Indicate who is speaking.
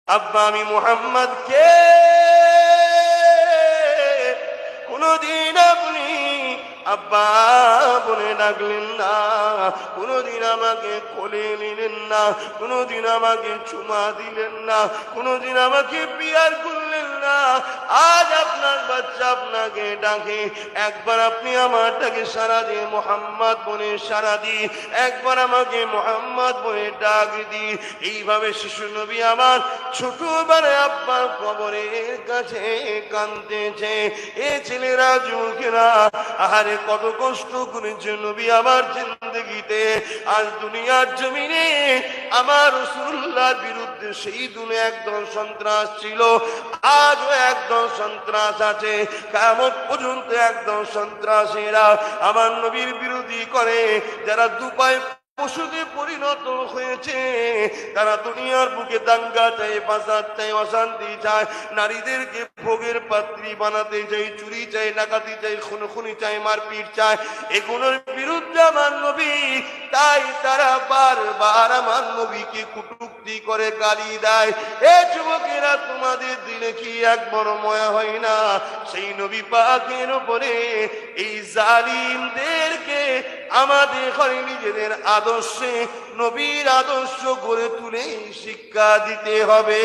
Speaker 1: আব্বা আমি মুহাম্মদকে কোনদিন আপনি আব্বা বলে ডাকলেন না, কোনদিন আমাকে কোলে নিলেন না, কোনদিন আমাকে চুমা দিলেন না, কোনদিন আমাকে বিয়ার করলেন না। আজ আপনার বাচ্চা আপনাকে ডাকে, একবার আপনি আমার ডাকে সারা দিয়ে মুহাম্মদ বলে সারা দি, একবার আমাকে মুহাম্মদ বলে ডাক দি। এইভাবে শিশু নবী আমার ছোটবেলা আব্বার কবরের কাছে কাঁদতেছে। এ ছেলেরা যুবকেরা আহারে কত কষ্ট করেছে নবী আমার জিন্দগিতে। আজ দুনিয়ার জমিনে আমার রাসূলুল্লাহর বিরুদ্ধে সেই দিনে একদল সন্ত্রাস ছিল, আজও একদল সন্ত্রাস আছে, কিয়ামত পর্যন্ত একদল সন্ত্রাসীরা আমার নবীর বিরোধী করে। যারা দুপায়ে পশুতে পরিণত হয়েছে, তারা দুনিয়ার বুকে দাঙ্গা চায়, ফাসাদ চায়, অশান্তি চায়, নারীদেরকে ভোগের পাত্রী বানাতে চায়, চুরি চায়, ডাকাতি চায়, খুনোখুনি চায়, মারপিট চায়। এগুলোর বিরুদ্ধে আমার নবী, তাই তারা বারবার আমার নবীকে কটূক্তি করে, গালি দেয়। এ যুবকেরা, তোমাদের দিলে কি একবার ময়া হয় না সেই নবী পাকের উপরে এই জালিমদেরকে আমাদের ঘরে নিজেদের আদর্শে, নবীর আদর্শ গড়ে তুলে শিক্ষা দিতে হবে।